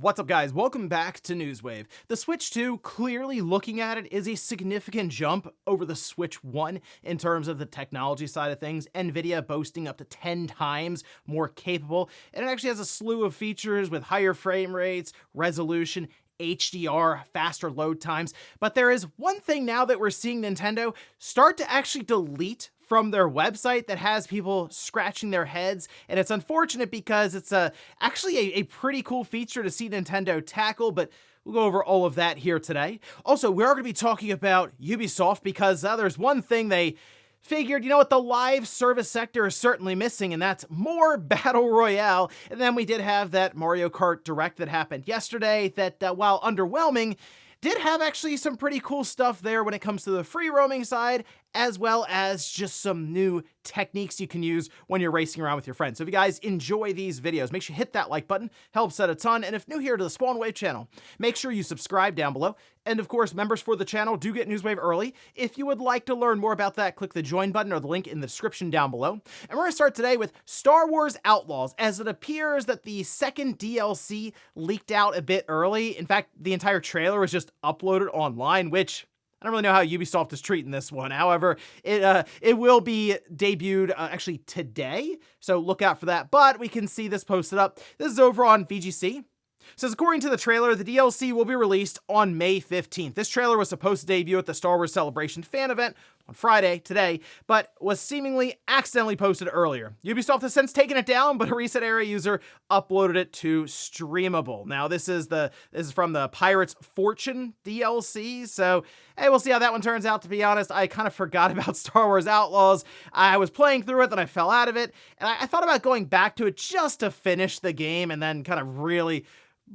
What's up, guys? Welcome back to Newswave. The Switch 2, clearly looking at it, is a significant jump over the Switch 1 in terms of the technology side of things. NVIDIA boasting up to 10 times more capable, and it actually has a slew of features with higher frame rates, resolution, HDR, faster load times. But there is one thing now that we're seeing Nintendo start to actually delete from their website that has people scratching their heads, and it's unfortunate because it's actually a pretty cool feature to see Nintendo tackle, but we'll go over all of that here today. Also, we are going to be talking about Ubisoft because there's one thing they figured, you know what, the live service sector is certainly missing, and that's more Battle Royale. And then we did have that Mario Kart Direct that happened yesterday that, while underwhelming, did have actually some pretty cool stuff there when it comes to the free roaming side, as well as just some new techniques you can use when you're racing around with your friends. So if you guys enjoy these videos, make sure you hit that like button, helps out a ton. And if new here to the Spawn Wave channel, make sure you subscribe down below. And of course, members for the channel do get Newswave early. If you would like to learn more about that, click the join button or the link in the description down below. And we're gonna start today with Star Wars Outlaws, as it appears that the second DLC leaked out a bit early. In fact, the entire trailer was just uploaded online, which I don't really know how Ubisoft is treating this one. However, it will be debuted actually today, so look out for that. But we can see this posted up. This is over on VGC. It says, according to the trailer, the DLC will be released on May 15th. This trailer was supposed to debut at the Star Wars Celebration fan event on Friday, today, but was seemingly accidentally posted earlier. Ubisoft has since taken it down, but a recent area user uploaded it to Streamable. Now, this is from the Pirates Fortune DLC, so hey, we'll see how that one turns out. To be honest, I kind of forgot about Star Wars Outlaws. I was playing through it, then I fell out of it, and I thought about going back to it just to finish the game and then kind of really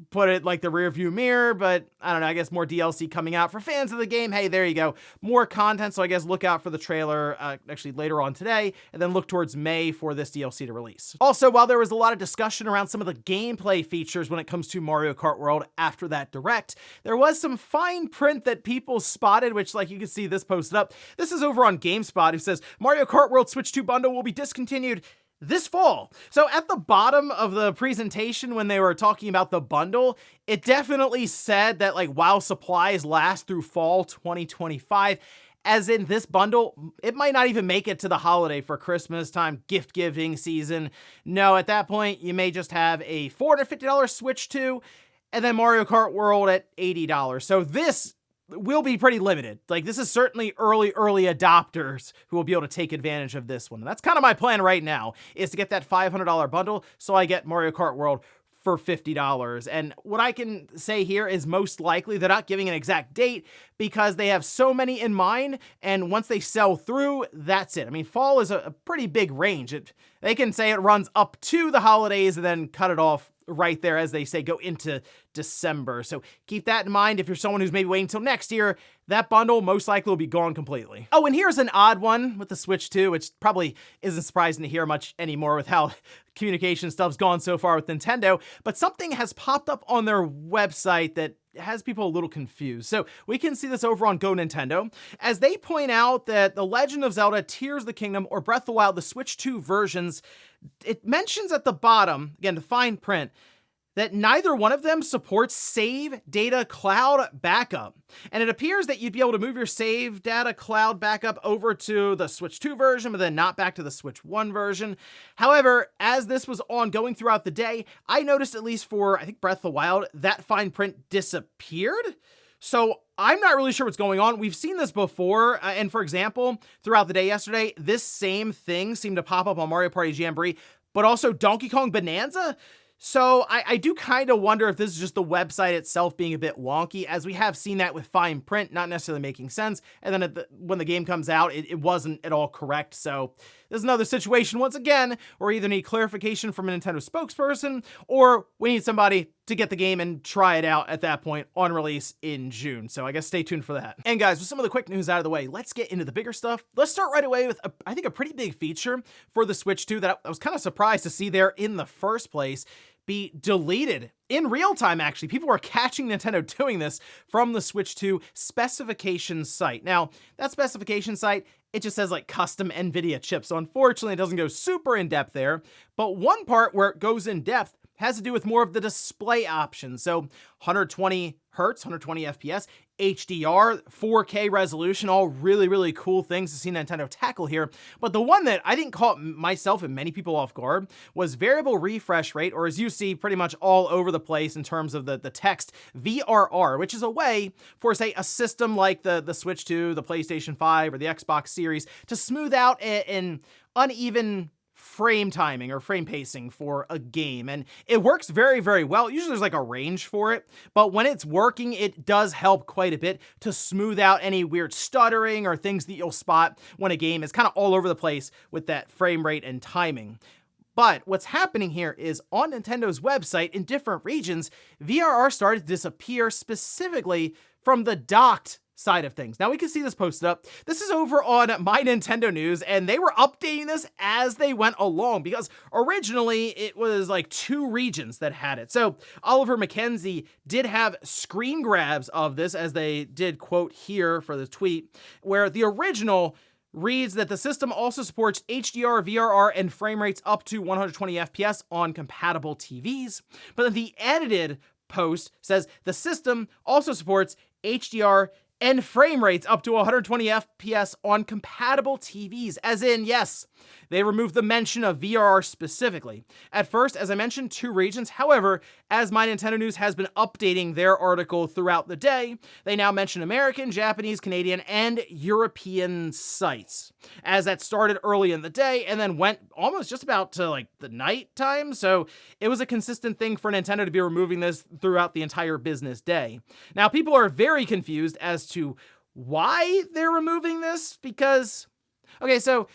put it like the rear view mirror, but I don't know, I guess more DLC coming out for fans of the game. Hey, there you go. More content, so I guess look out for the trailer actually later on today, and then look towards May for this DLC to release. Also, while there was a lot of discussion around some of the gameplay features when it comes to Mario Kart World after that Direct, there was some fine print that people spotted, which, like, you can see this posted up. This is over on GameSpot, who says, Mario Kart World Switch 2 bundle will be discontinued this fall. So at the bottom of the presentation, when they were talking about the bundle, it definitely said that, like, while supplies last through fall 2025, as in this bundle, it might not even make it to the holiday for Christmas time, gift giving season. No, at that point, you may just have a $450 Switch 2 and then Mario Kart World at $80. So this will be pretty limited. Like, this is certainly early adopters who will be able to take advantage of this one. And that's kind of my plan right now, is to get that $500 bundle so I get Mario Kart World for $50. And what I can say here is most likely they're not giving an exact date because they have so many in mind, and once they sell through, that's it. I mean, fall is a pretty big range. They can say it runs up to the holidays and then cut it off right there, as they say, go into December. So keep that in mind. If you're someone who's maybe waiting until next year, that bundle most likely will be gone completely. Oh, and here's an odd one with the Switch 2, which probably isn't surprising to hear much anymore with how communication stuff's gone so far with Nintendo, but something has popped up on their website that has people a little confused. So we can see this over on Go Nintendo, as they point out that The Legend of Zelda Tears of the Kingdom or Breath of the Wild, the Switch 2 versions, it mentions at the bottom, again, the fine print, that neither one of them supports save data cloud backup. And it appears that you'd be able to move your save data cloud backup over to the Switch 2 version, but then not back to the Switch 1 version. However, as this was ongoing throughout the day, I noticed, at least for, I think, Breath of the Wild, that fine print disappeared. So I'm not really sure what's going on. We've seen this before, and for example, throughout the day yesterday, this same thing seemed to pop up on Mario Party Jamboree, but also Donkey Kong Bonanza. So I do kind of wonder if this is just the website itself being a bit wonky, as we have seen that with fine print not necessarily making sense, and then when the game comes out, it wasn't at all correct. So there's another situation, once again, where we either need clarification from a Nintendo spokesperson, or we need somebody to get the game and try it out at that point on release in June. So I guess stay tuned for that. And guys, with some of the quick news out of the way, let's get into the bigger stuff. Let's start right away with, I think, a pretty big feature for the Switch 2 that I was kind of surprised to see there in the first place be deleted in real time. Actually, people were catching Nintendo doing this from the Switch 2 specification site. Now, that specification site, it just says like custom NVIDIA chips. So unfortunately, it doesn't go super in depth there. But one part where it goes in depth has to do with more of the display options. So 120 hertz, 120 FPS, HDR, 4K resolution, all really, really cool things to see Nintendo tackle here. But the one that I think caught myself and many people off guard was variable refresh rate, or as you see pretty much all over the place in terms of the text, VRR, which is a way for, say, a system like the Switch 2, the PlayStation 5, or the Xbox Series to smooth out an uneven frame timing or frame pacing for a game. And it works very, very well. Usually there's like a range for it, but when it's working, it does help quite a bit to smooth out any weird stuttering or things that you'll spot when a game is kind of all over the place with that frame rate and timing. But what's happening here is on Nintendo's website in different regions, VRR started to disappear specifically from the docked side of things. Now we can see this posted up. This is over on My Nintendo News, and they were updating this as they went along because originally it was like 2 regions that had it. So Oliver McKenzie did have screen grabs of this, as they did quote here for the tweet, where the original reads that the system also supports HDR, VRR, and frame rates up to 120 FPS on compatible TVs. But then the edited post says the system also supports HDR and frame rates up to 120 FPS on compatible TVs, as in, yes, they removed the mention of VRR specifically. At first, as I mentioned, 2 regions. However, as My Nintendo News has been updating their article throughout the day, they now mention American, Japanese, Canadian, and European sites, as that started early in the day and then went almost just about to like the night time. So it was a consistent thing for Nintendo to be removing this throughout the entire business day. Now, people are very confused as to why they're removing this because, okay, so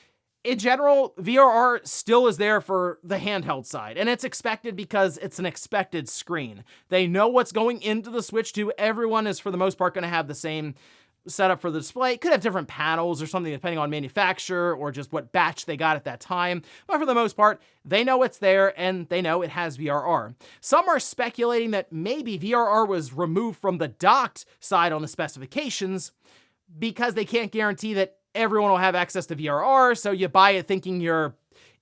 in general, VRR still is there for the handheld side, and it's expected because it's an expected screen. They know what's going into the Switch 2. Everyone is, for the most part, going to have the same setup for the display. It could have different panels or something depending on manufacturer or just what batch they got at that time. But for the most part, they know it's there and they know it has VRR. Some are speculating that maybe VRR was removed from the docked side on the specifications because they can't guarantee that everyone will have access to VRR, so you buy it thinking your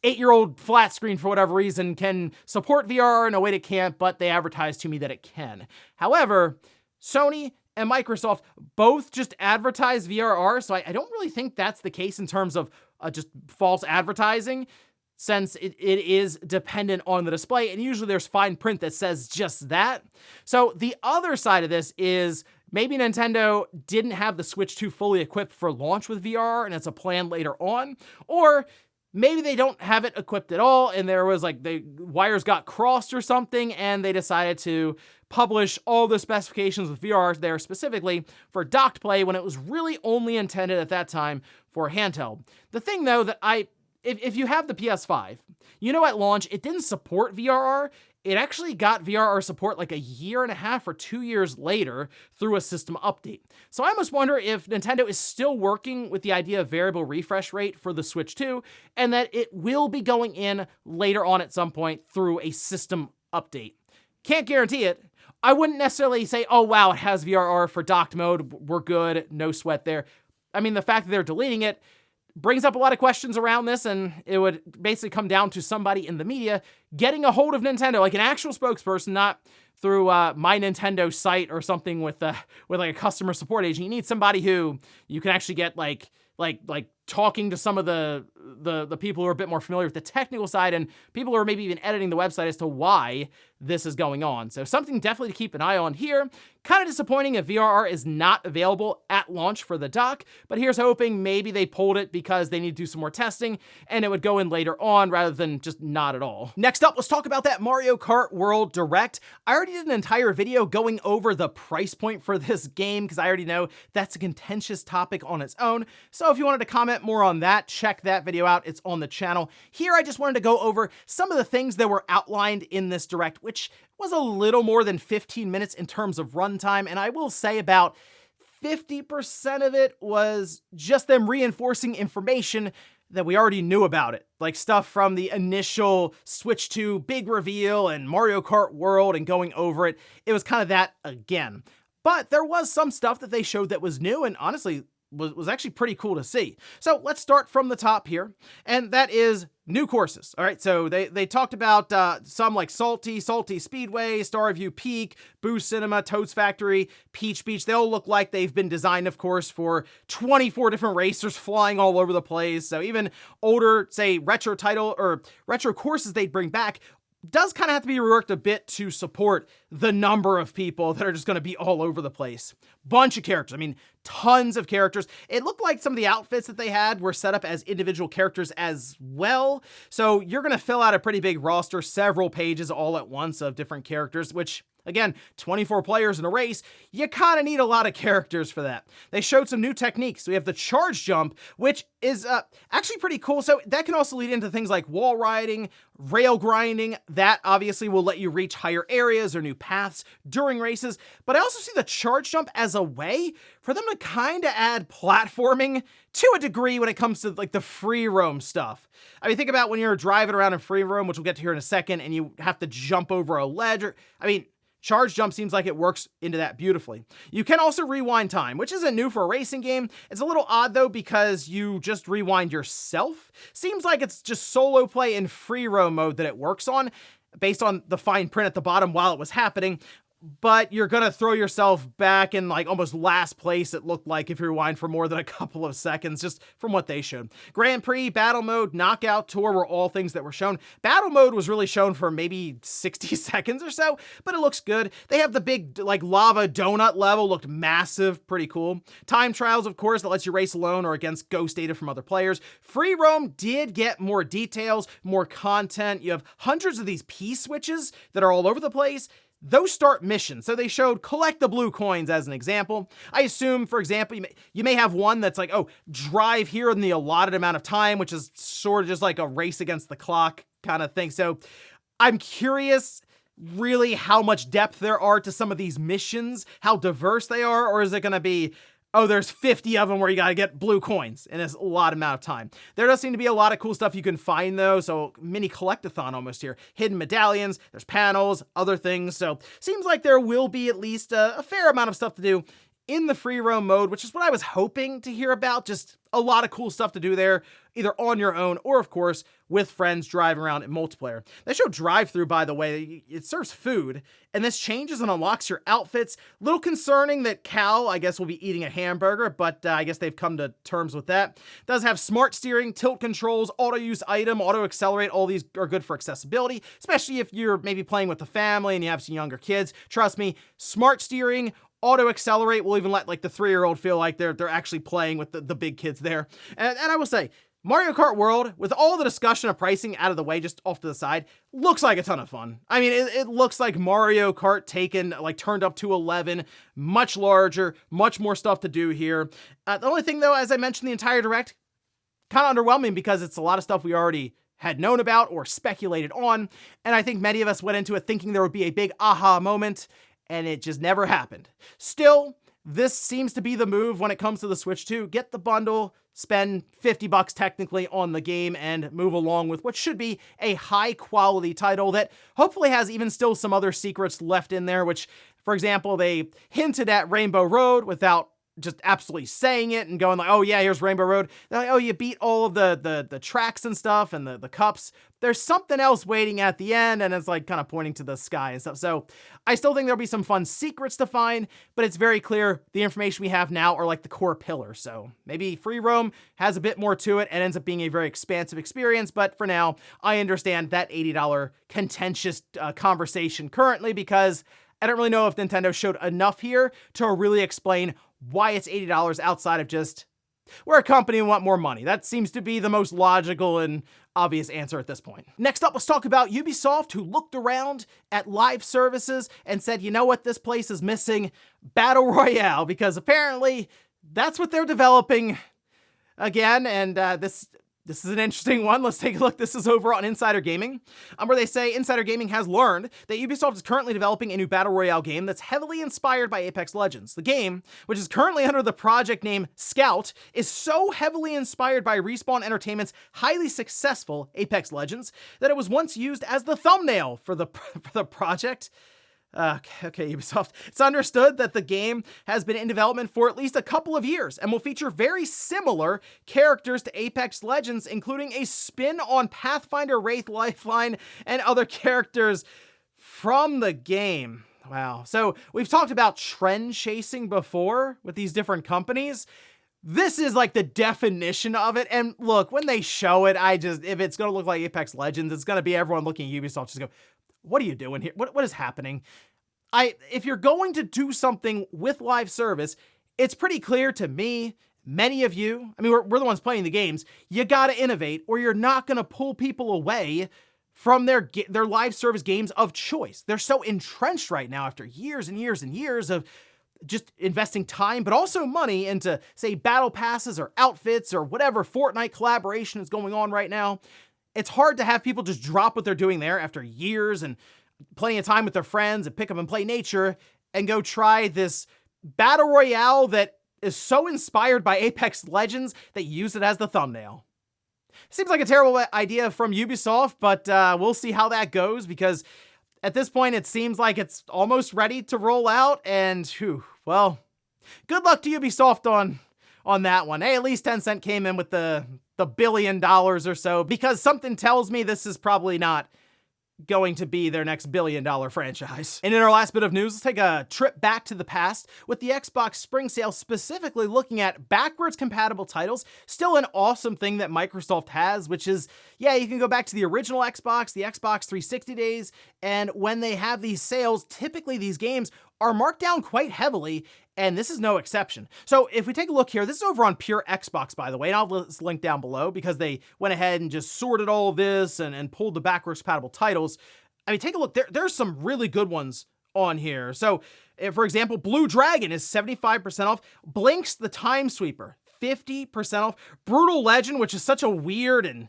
8-year-old flat screen, for whatever reason, can support VRR in a way it can't, but they advertise to me that it can. However, Sony and Microsoft both just advertise VRR, so I don't really think that's the case in terms of just false advertising, since it is dependent on the display, and usually there's fine print that says just that. So the other side of this is maybe Nintendo didn't have the Switch 2 fully equipped for launch with VR, and it's a plan later on, or maybe they don't have it equipped at all, and there was like the wires got crossed or something, and they decided to publish all the specifications with VR there specifically for docked play when it was really only intended at that time for handheld. The thing though that if you have the PS5, you know at launch it didn't support VRR. It actually got VRR support like a year and a half or 2 years later through a system update. So I almost wonder if Nintendo is still working with the idea of variable refresh rate for the Switch 2, and that it will be going in later on at some point through a system update. Can't guarantee it. I wouldn't necessarily say, oh wow, it has VRR for docked mode, we're good, no sweat there. I mean, the fact that they're deleting it brings up a lot of questions around this, and it would basically come down to somebody in the media getting a hold of Nintendo, like an actual spokesperson, not through My Nintendo site or something with like a customer support agent. You need somebody who you can actually get like talking to some of the people who are a bit more familiar with the technical side, and people who are maybe even editing the website as to why this is going on. So something definitely to keep an eye on here. Kind of disappointing if VRR is not available at launch for the dock, but here's hoping maybe they pulled it because they need to do some more testing and it would go in later on rather than just not at all. Next up, let's talk about that Mario Kart World Direct. I already did an entire video going over the price point for this game because I already know that's a contentious topic on its own. So if you wanted to comment more on that, check that video out. It's on the channel. Here, I just wanted to go over some of the things that were outlined in this Direct, which was a little more than 15 minutes in terms of runtime, and I will say about 50% of it was just them reinforcing information that we already knew about it, like stuff from the initial Switch 2 big reveal and Mario Kart World and going over it. It was kind of that again. But there was some stuff that they showed that was new and honestly was actually pretty cool to see. So let's start from the top here, and that is new courses. All right, so they talked about some like Salty Speedway, Starview Peak, Boo Cinema, Toad's Factory, Peach Beach. They all look like they've been designed, of course, for 24 different racers flying all over the place. So even older, say, retro courses they'd bring back does kind of have to be reworked a bit to support the number of people that are just going to be all over the place. Bunch of characters. I mean, tons of characters. It looked like some of the outfits that they had were set up as individual characters as well. So you're going to fill out a pretty big roster, several pages all at once of different characters, which, again, 24 players in a race, you kind of need a lot of characters for that. They showed some new techniques. We have the charge jump, which is actually pretty cool. So that can also lead into things like wall riding, rail grinding. That obviously will let you reach higher areas or new paths during races. But I also see the charge jump as a way for them to kind of add platforming to a degree when it comes to like the free roam stuff. I mean, think about when you're driving around in free roam, which we'll get to here in a second, and you have to jump over a ledge. Charge jump seems like it works into that beautifully. You can also rewind time, which isn't new for a racing game. It's a little odd though, because you just rewind yourself. Seems like it's just solo play in free roam mode that it works on, based on the fine print at the bottom while it was happening. But you're gonna throw yourself back in like almost last place, it looked like, if you rewind for more than a couple of seconds, just from what they showed. Grand Prix, Battle Mode, Knockout Tour were all things that were shown. Battle Mode was really shown for maybe 60 seconds or so, but it looks good. They have the big like lava donut level, looked massive, pretty cool. Time trials, of course, that lets you race alone or against ghost data from other players. Free roam did get more details, more content. You have hundreds of these P-switches that are all over the place. Those start missions. So they showed collect the blue coins as an example. I assume, for example, you may have one that's like, oh, drive here in the allotted amount of time, which is sort of just like a race against the clock kind of thing. So I'm curious really how much depth there are to some of these missions, how diverse they are, or is it going to be, oh, there's 50 of them where you got to get blue coins in a lot amount of time. There does seem to be a lot of cool stuff you can find though. So mini collectathon almost here. Hidden medallions, there's panels, other things. So seems like there will be at least a fair amount of stuff to do in the free roam mode, which is what I was hoping to hear about. Just a lot of cool stuff to do there, either on your own or, of course, with friends driving around in multiplayer. They show drive-through, by the way. It serves food, and this changes and unlocks your outfits. Little concerning that Cal, I guess, will be eating a hamburger, but I guess they've come to terms with that. Does have smart steering, tilt controls, auto-use item, auto-accelerate. All these are good for accessibility, especially if you're maybe playing with the family and you have some younger kids. Trust me, smart steering, auto-accelerate will even let like the 3-year-old feel like they're actually playing with the big kids there. And I will say, Mario Kart World, with all the discussion of pricing out of the way, just off to the side, looks like a ton of fun. I mean, it looks like Mario Kart turned up to 11, much larger, much more stuff to do here. The only thing though, as I mentioned, the entire Direct, kind of underwhelming because it's a lot of stuff we already had known about or speculated on. And I think many of us went into it thinking there would be a big aha moment, and it just never happened. Still, this seems to be the move when it comes to the Switch 2. Get the bundle, spend $50 technically on the game, and move along with what should be a high-quality title that hopefully has even still some other secrets left in there, which, for example, they hinted at Rainbow Road without just absolutely saying it and going like, oh yeah, here's Rainbow Road. They're like, oh, you beat all of the tracks and stuff and the cups. There's something else waiting at the end, and it's like kind of pointing to the sky and stuff. So I still think there'll be some fun secrets to find, but it's very clear the information we have now are like the core pillars. So maybe free roam has a bit more to it and ends up being a very expansive experience. But for now, I understand that $80 contentious conversation currently, because I don't really know if Nintendo showed enough here to really explain why it's $80 outside of just, we're a company and want more money. That seems to be the most logical and obvious answer at this point. Next up, let's talk about Ubisoft, who looked around at live services and said, you know what, this place is missing Battle Royale, because apparently that's what they're developing again. And this is an interesting one. Let's take a look. This is over on Insider Gaming, where they say Insider Gaming has learned that Ubisoft is currently developing a new Battle Royale game that's heavily inspired by Apex Legends. The game, which is currently under the project name Scout, is so heavily inspired by Respawn Entertainment's highly successful Apex Legends that it was once used as the thumbnail for the project. Okay, Ubisoft. It's understood that the game has been in development for at least a couple of years and will feature very similar characters to Apex Legends, including a spin on Pathfinder, Wraith, Lifeline, and other characters from the game. Wow. So we've talked about trend chasing before with these different companies. This is like the definition of it. And look, when they show it, if it's going to look like Apex Legends, it's going to be everyone looking at Ubisoft just go, what are you doing here? What is happening? If you're going to do something with live service, it's pretty clear to me, many of you, I mean, we're the ones playing the games, you gotta innovate or you're not gonna pull people away from their live service games of choice. They're so entrenched right now after years and years and years of just investing time, but also money into, say, battle passes or outfits or whatever Fortnite collaboration is going on right now. It's hard to have people just drop what they're doing there after years and plenty of time with their friends and pick up and play nature and go try this battle royale that is so inspired by Apex Legends that you use it as the thumbnail. Seems like a terrible idea from Ubisoft, but we'll see how that goes because at this point it seems like it's almost ready to roll out and well, good luck to Ubisoft on that one. Hey, at least Tencent came in with the $1 billion or so because something tells me this is probably not going to be their next $1 billion franchise. And in our last bit of news, let's take a trip back to the past with the Xbox Spring Sale, specifically looking at backwards compatible titles. Still an awesome thing that Microsoft has, which is, yeah, you can go back to the original Xbox, the Xbox 360 days, and when they have these sales, typically these games are marked down quite heavily, and this is no exception. So if we take a look here, this is over on Pure Xbox, by the way, and I'll list link down below because they went ahead and just sorted all of this and pulled the backwards compatible titles. I mean, take a look. There's some really good ones on here. So, for example, Blue Dragon is 75% off. Blinks the Time Sweeper, 50% off. Brutal Legend, which is such a weird and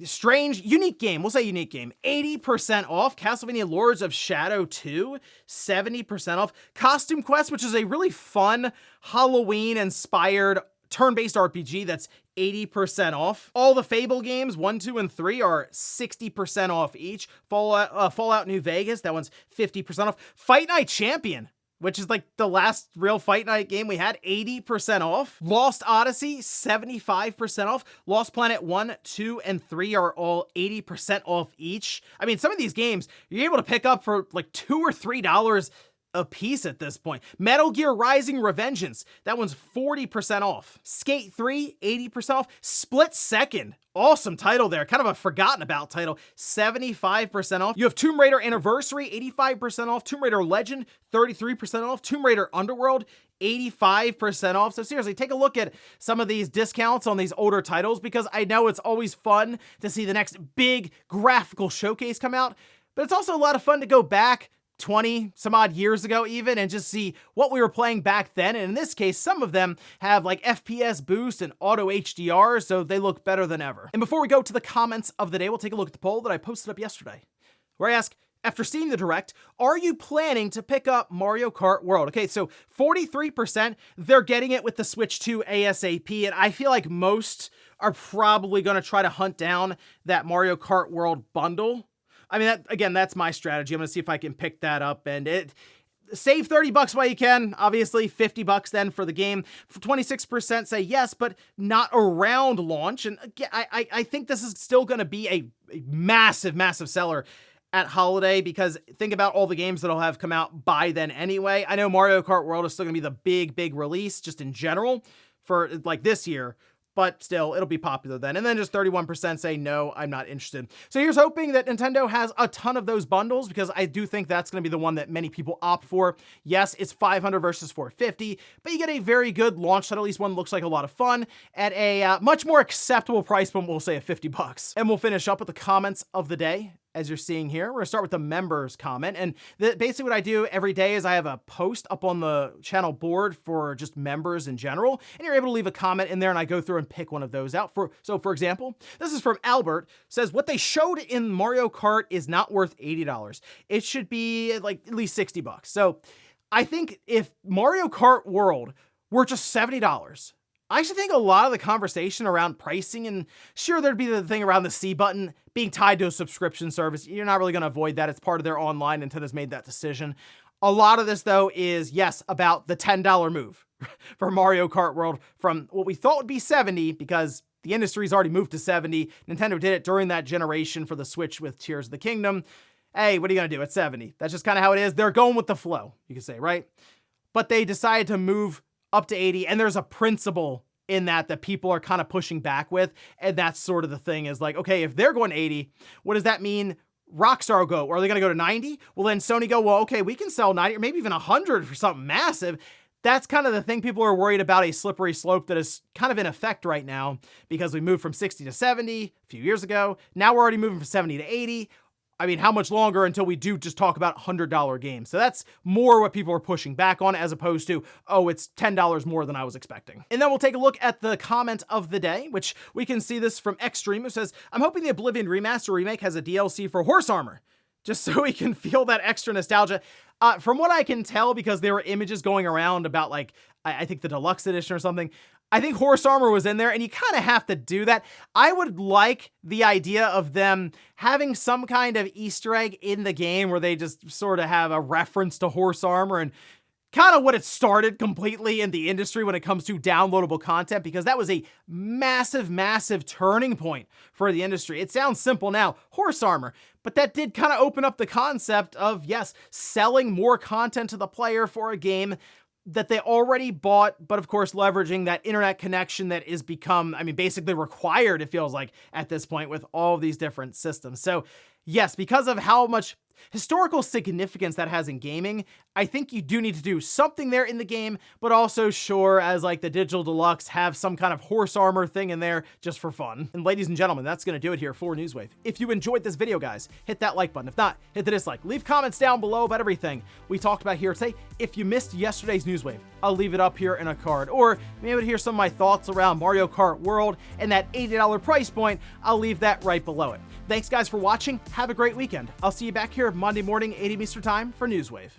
strange, unique game. We'll say unique game. 80% off. Castlevania Lords of Shadow 2, 70% off. Costume Quest, which is a really fun Halloween-inspired turn-based RPG that's 80% off. All the Fable games, 1, 2, and 3 are 60% off each. Fallout New Vegas, that one's 50% off. Fight Night Champion, which is like the last real Fight Night game we had, 80% off. Lost Odyssey, 75% off. Lost Planet 1, 2, and 3 are all 80% off each. I mean, some of these games you're able to pick up for like $2 or $3 a piece at this point. Metal Gear Rising: Revengeance, that one's 40% off. Skate 3, 80% off. Split Second, awesome title there, kind of a forgotten about title, 75% off. You have Tomb Raider Anniversary, 85% off. Tomb Raider Legend, 33% off. Tomb Raider Underworld, 85% off. So seriously, take a look at some of these discounts on these older titles because I know it's always fun to see the next big graphical showcase come out, but it's also a lot of fun to go back 20 some odd years ago even and just see what we were playing back then. And in this case, some of them have like FPS boost and auto HDR, so they look better than ever. And before we go to the comments of the day, we'll take a look at the poll that I posted up yesterday, where I ask, after seeing the Direct, are you planning to pick up Mario Kart World? Okay, so 43%, they're getting it with the Switch 2 ASAP, and I feel like most are probably going to try to hunt down that Mario Kart World bundle. I mean, that's my strategy. I'm going to see if I can pick that up and save $30 while you can. Obviously, $50 then for the game. 26% say yes, but not around launch. And again, I think this is still going to be a massive, massive seller at holiday because think about all the games that'll have come out by then anyway. I know Mario Kart World is still going to be the big release just in general for like this year, but still, it'll be popular then. And then just 31% say, no, I'm not interested. So here's hoping that Nintendo has a ton of those bundles because I do think that's going to be the one that many people opt for. Yes, it's $500 versus $450, but you get a very good launch title. At least one looks like a lot of fun at a much more acceptable price point, we'll say at $50. And we'll finish up with the comments of the day. As you're seeing here, we're gonna start with the members comment. And basically what I do every day is I have a post up on the channel board for just members in general, and you're able to leave a comment in there and I go through and pick one of those out. So for example, this is from Albert, says what they showed in Mario Kart is not worth $80. It should be like at least $60. So I think if Mario Kart World were just $70, I actually think a lot of the conversation around pricing, and sure, there'd be the thing around the C button being tied to a subscription service. You're not really going to avoid that. It's part of their online. Nintendo's made that decision. A lot of this, though, is, yes, about the $10 move for Mario Kart World from what we thought would be 70, because the industry's already moved to 70. Nintendo did it during that generation for the Switch with Tears of the Kingdom. Hey, what are you going to do? It's 70. That's just kind of how it is. They're going with the flow, you could say, right? But they decided to move up to 80, and there's a principle in that people are kind of pushing back with, and that's sort of the thing is like, okay, if they're going 80, what does that mean Rockstar will go? Are they going to go to 90? Well, then Sony go, well, okay, we can sell 90 or maybe even 100 for something massive. That's kind of the thing. People are worried about a slippery slope that is kind of in effect right now because we moved from 60 to 70 a few years ago. Now we're already moving from 70 to 80. I mean, how much longer until we do just talk about $100 games? So that's more what people are pushing back on as opposed to, oh, it's $10 more than I was expecting. And then we'll take a look at the comment of the day, which we can see this from Extreme, who says, I'm hoping the Oblivion Remaster remake has a DLC for horse armor, just so we can feel that extra nostalgia. From what I can tell, because there were images going around about like, I think the deluxe edition or something, I think horse armor was in there, and you kind of have to do that. I would like the idea of them having some kind of Easter egg in the game where they just sort of have a reference to horse armor and kind of what it started completely in the industry when it comes to downloadable content, because that was a massive, massive turning point for the industry. It sounds simple now, horse armor, but that did kind of open up the concept of, yes, selling more content to the player for a game that they already bought, but of course leveraging that internet connection that is become, I mean, basically required, it feels like, at this point with all of these different systems. So yes, because of how much historical significance that has in gaming, I think you do need to do something there in the game, but also sure, as like the digital deluxe, have some kind of horse armor thing in there just for fun. And ladies and gentlemen, that's going to do it here for Newswave. If you enjoyed this video, guys, hit that like button. If not, hit the dislike. Leave comments down below about everything we talked about here today. If you missed yesterday's Newswave, I'll leave it up here in a card. Or maybe to hear some of my thoughts around Mario Kart World and that $80 price point, I'll leave that right below it. Thanks, guys, for watching. Have a great weekend. I'll see you back here Monday morning, 8 Eastern Time for Newswave.